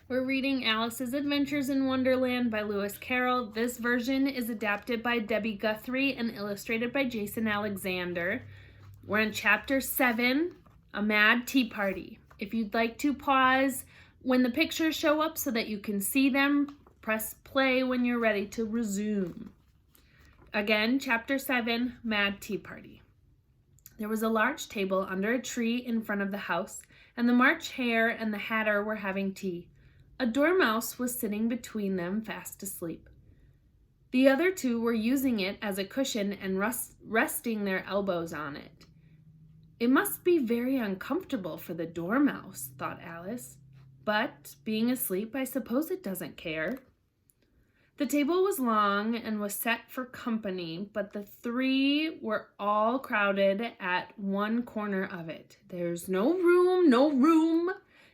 We're reading Alice's Adventures in Wonderland by Lewis Carroll. This version is adapted by Debbie Guthery and illustrated by Jason Alexander. We're in Chapter 7, A Mad Tea Party. If you'd like to pause when the pictures show up so that you can see them, press play when you're ready to resume. Again, Chapter 7, Mad Tea Party. There was a large table under a tree in front of the house, and the March Hare and the Hatter were having tea. A dormouse was sitting between them, fast asleep. The other two were using it as a cushion and resting their elbows on it. It must be very uncomfortable for the dormouse, thought Alice. But, being asleep, I suppose it doesn't care. The table was long and was set for company, but the three were all crowded at one corner of it. "There's no room, no room,"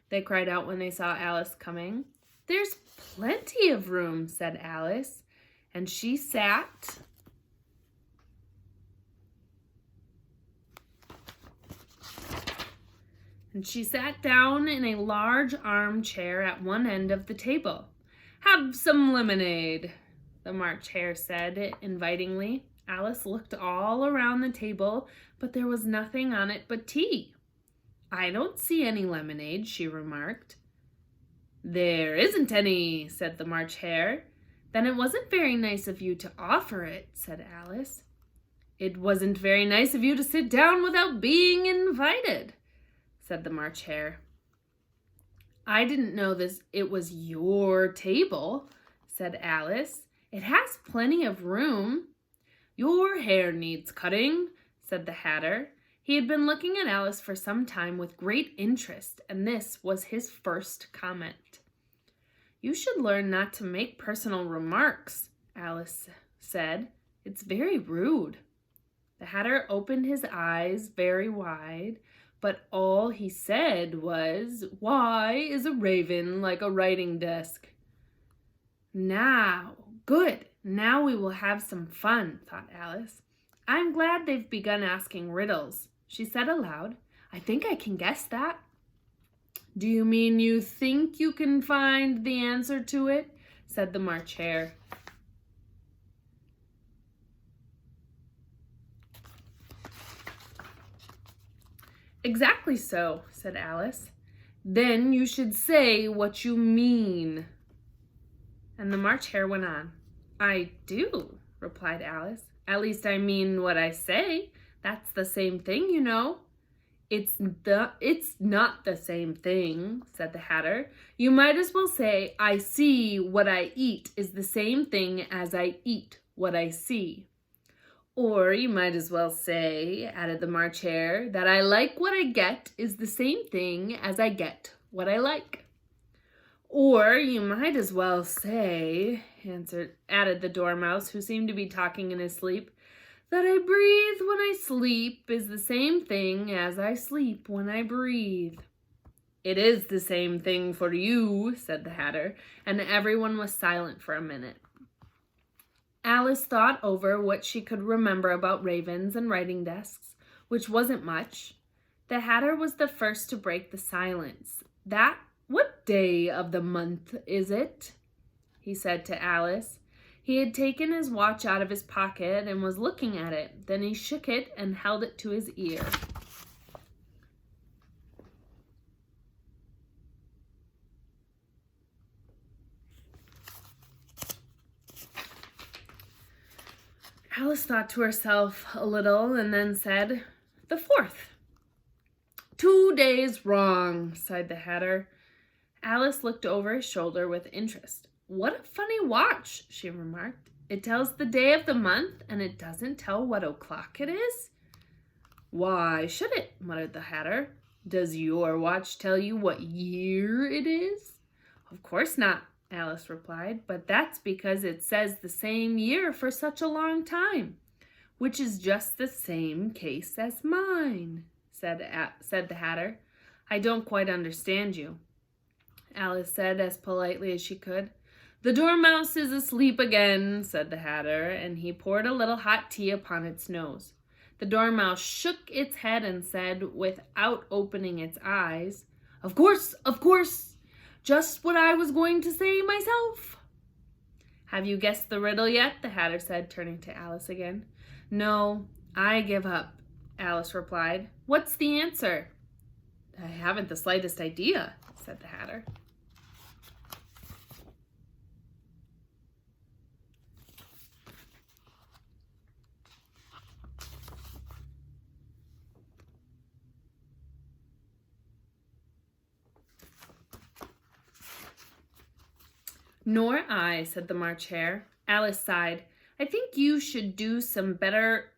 they cried out when they saw Alice coming. "There's plenty of room," said Alice, and she sat down in a large armchair at one end of the table. "Have some lemonade," the March Hare said invitingly. Alice looked all around the table, but there was nothing on it but tea. "I don't see any lemonade," she remarked. "There isn't any," said the March Hare. "Then it wasn't very nice of you to offer it," said Alice. "It wasn't very nice of you to sit down without being invited," said the March Hare. "I didn't know it was your table," said Alice. "It has plenty of room." "Your hair needs cutting," said the Hatter. He had been looking at Alice for some time with great interest, and this was his first comment. "You should learn not to make personal remarks," Alice said. "It's very rude." The Hatter opened his eyes very wide, but all he said was, "Why is a raven like a writing desk?" Good, now we will have some fun," thought Alice. "I'm glad they've begun asking riddles," she said aloud. "I think I can guess that." "Do you mean you think you can find the answer to it?" said the March Hare. "Exactly so," said Alice. "Then you should say what you mean." And the March Hare went on. "I do," replied Alice. "At least I mean what I say. That's the same thing, you know." It's not the same thing," said the Hatter. "You might as well say, 'I see what I eat is the same thing as I eat what I see.'" "Or you might as well say," added the March Hare, "that I like what I get is the same thing as I get what I like." "Or you might as well say," added the Dormouse, who seemed to be talking in his sleep, "that I breathe when I sleep is the same thing as I sleep when I breathe." "It is the same thing for you," said the Hatter, and everyone was silent for a minute. Alice thought over what she could remember about ravens and writing desks, which wasn't much. The Hatter was the first to break the silence. "What day of the month is it?" he said to Alice. He had taken his watch out of his pocket and was looking at it. Then he shook it and held it to his ear. Alice thought to herself a little and then said, "The 4th. "2 days wrong," sighed the Hatter. Alice looked over his shoulder with interest. "What a funny watch," she remarked. "It tells the day of the month, and it doesn't tell what o'clock it is." "Why should it?" muttered the Hatter. "Does your watch tell you what year it is?" "Of course not," Alice replied, "but that's because it says the same year for such a long time, which is just the same case as mine," said the Hatter. "I don't quite understand you," Alice said as politely as she could. "The Dormouse is asleep again," said the Hatter, and he poured a little hot tea upon its nose. The Dormouse shook its head and said, without opening its eyes, Of course, Just what I was going to say myself. Have you guessed the riddle yet? The Hatter said, turning to Alice again. No, I give up, Alice replied. What's the answer? I haven't the slightest idea, said the Hatter. Nor I, said the March Hare. Alice sighed. I think you should do something better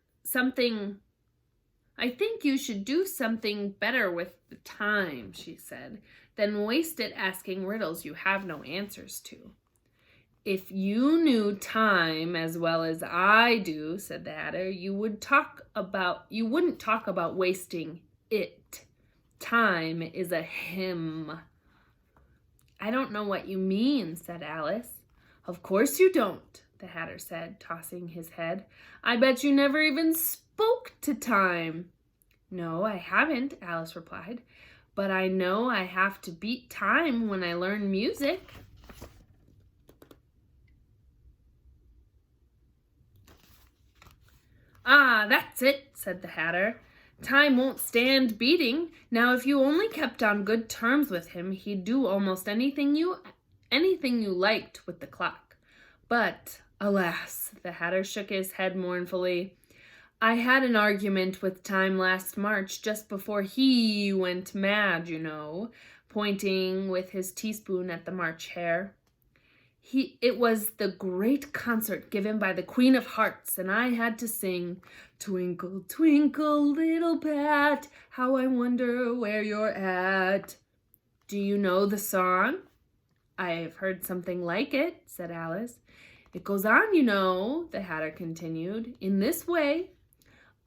with the time, she said, than waste it asking riddles you have no answers to. If you knew time as well as I do, said the Hatter, you wouldn't talk about wasting it. Time is a hymn. I don't know what you mean, said Alice. Of course you don't, the Hatter said, tossing his head. I bet you never even spoke to time. No, I haven't, Alice replied. But I know I have to beat time when I learn music. Ah, that's it, said the Hatter. Time won't stand beating. Now, if you only kept on good terms with him, he'd do almost anything you liked with the clock. But, alas, the Hatter shook his head mournfully. I had an argument with Time last March, just before he went mad, you know, pointing with his teaspoon at the March Hare. It was the great concert given by the Queen of Hearts, and I had to sing, Twinkle, twinkle, little bat, how I wonder where you're at. Do you know the song? I've heard something like it, said Alice. It goes on, you know, the Hatter continued, in this way.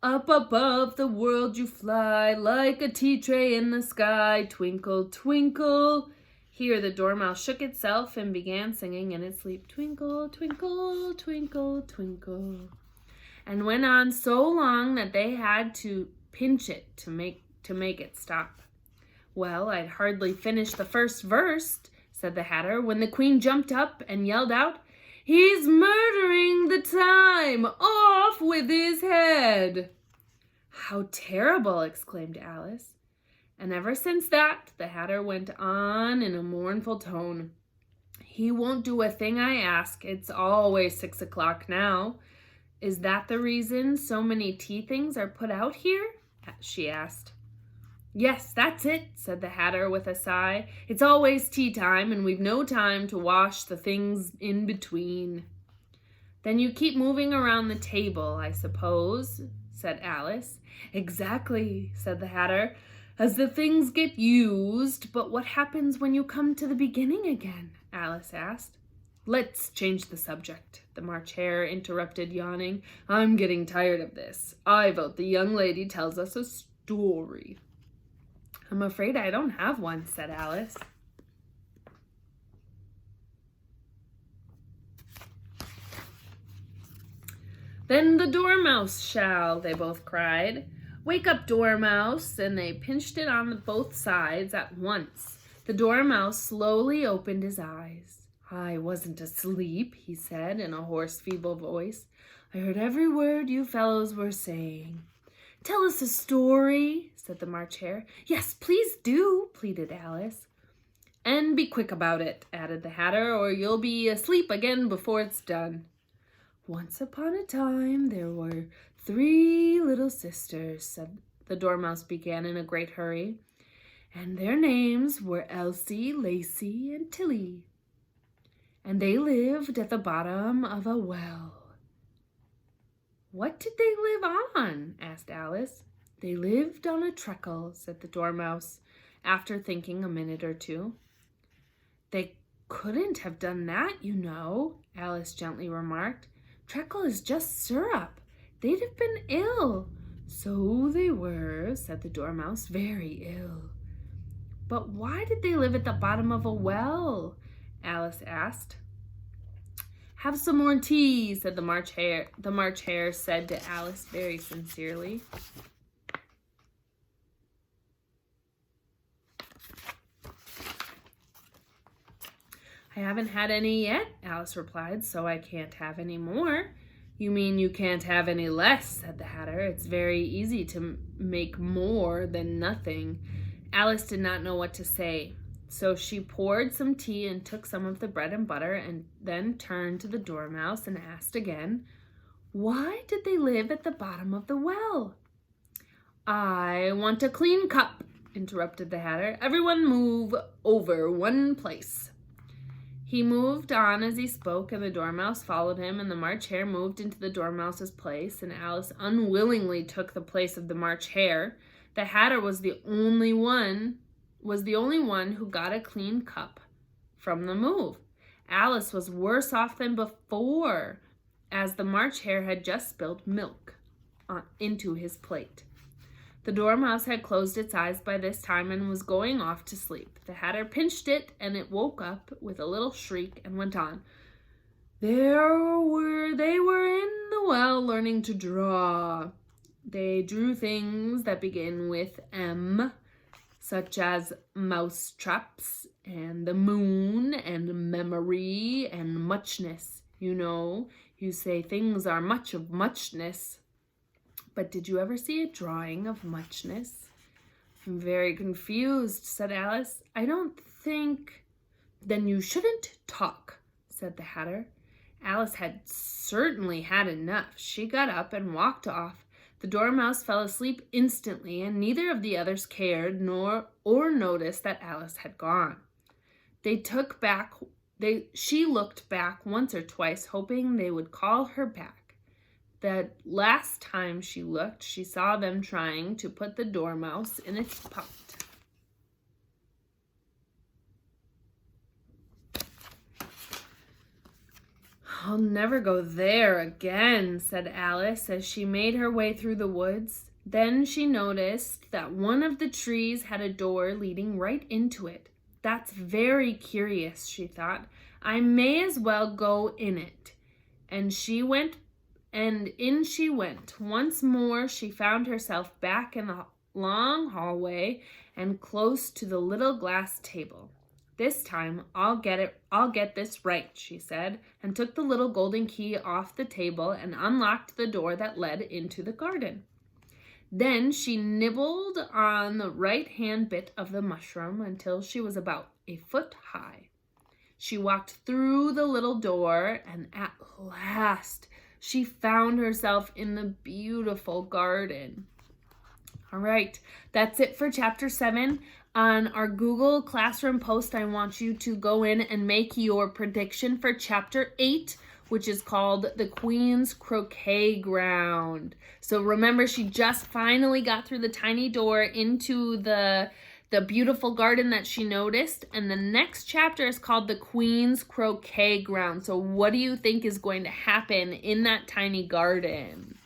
Up above the world you fly, like a tea tray in the sky, twinkle, twinkle. Here the dormouse shook itself and began singing in its sleep, Twinkle, twinkle, twinkle, twinkle, and went on so long that they had to pinch it to make it stop. Well, I'd hardly finished the first verse, said the Hatter, when the Queen jumped up and yelled out, He's murdering the time! Off with his head! How terrible! Exclaimed Alice. And ever since that, the Hatter went on in a mournful tone. He won't do a thing I ask. It's always 6 o'clock now. Is that the reason so many tea things are put out here? She asked. Yes, that's it, said the Hatter with a sigh. It's always tea time, and we've no time to wash the things in between. Then you keep moving around the table, I suppose, said Alice. Exactly, said the Hatter. As the things get used, but what happens when you come to the beginning again? Alice asked. Let's change the subject, the March Hare interrupted, yawning. I'm getting tired of this. I vote the young lady tells us a story. I'm afraid I don't have one, said Alice. Then the Dormouse shall, they both cried. Wake up, Dormouse, and they pinched it on both sides at once. The Dormouse slowly opened his eyes. I wasn't asleep, he said in a hoarse, feeble voice. I heard every word you fellows were saying. Tell us a story, said the March Hare. Yes, please do, pleaded Alice. And be quick about it, added the Hatter, or you'll be asleep again before it's done. Once upon a time there were 3 little sisters, said the Dormouse began in a great hurry, and their names were Elsie, Lacie, and Tilly, and they lived at the bottom of a well. What did they live on? Asked Alice. They lived on a treacle, said the Dormouse, after thinking a minute or two. They couldn't have done that, you know, Alice gently remarked. Treacle is just syrup. They'd have been ill. So they were, said the Dormouse, very ill. But why did they live at the bottom of a well? Alice asked. Have some more tea, said the March Hare. The March Hare said to Alice very sincerely. I haven't had any yet, Alice replied, so I can't have any more. You mean you can't have any less, said the Hatter. It's very easy to make more than nothing. Alice did not know what to say, so she poured some tea and took some of the bread and butter and then turned to the Dormouse and asked again, why did they live at the bottom of the well? I want a clean cup, interrupted the Hatter. Everyone move over one place. He moved on as he spoke, and the Dormouse followed him, and the March Hare moved into the Dormouse's place, and Alice unwillingly took the place of the March Hare. The Hatter was the only one who got a clean cup from the move. Alice was worse off than before, as the March Hare had just spilled milk into his plate. The Dormouse had closed its eyes by this time and was going off to sleep. The Hatter pinched it, and it woke up with a little shriek and went on. They were in the well learning to draw. They drew things that begin with M, such as mouse traps and the moon and memory and muchness. You know, you say things are much of muchness. But did you ever see a drawing of muchness? I'm very confused, said Alice. I don't think... Then you shouldn't talk, said the Hatter. Alice had certainly had enough. She got up and walked off. The Dormouse fell asleep instantly, and neither of the others cared or noticed that Alice had gone. She looked back once or twice, hoping they would call her back. The last time she looked, she saw them trying to put the Dormouse in its pot. I'll never go there again, said Alice as she made her way through the woods. Then she noticed that one of the trees had a door leading right into it. That's very curious, she thought. I may as well go in it. And in she went. Once more she found herself back in the long hallway and close to the little glass table. This time I'll get this right, she said, and took the little golden key off the table and unlocked the door that led into the garden. Then she nibbled on the right-hand bit of the mushroom until she was about a foot high. She walked through the little door, and at last she found herself in the beautiful garden. All right, that's it for Chapter 7. On our Google Classroom post, I want you to go in and make your prediction for Chapter 8, which is called The Queen's Croquet Ground. So remember, she just finally got through the tiny door into the beautiful garden that she noticed. And the next chapter is called The Queen's Croquet Ground. So what do you think is going to happen in that tiny garden?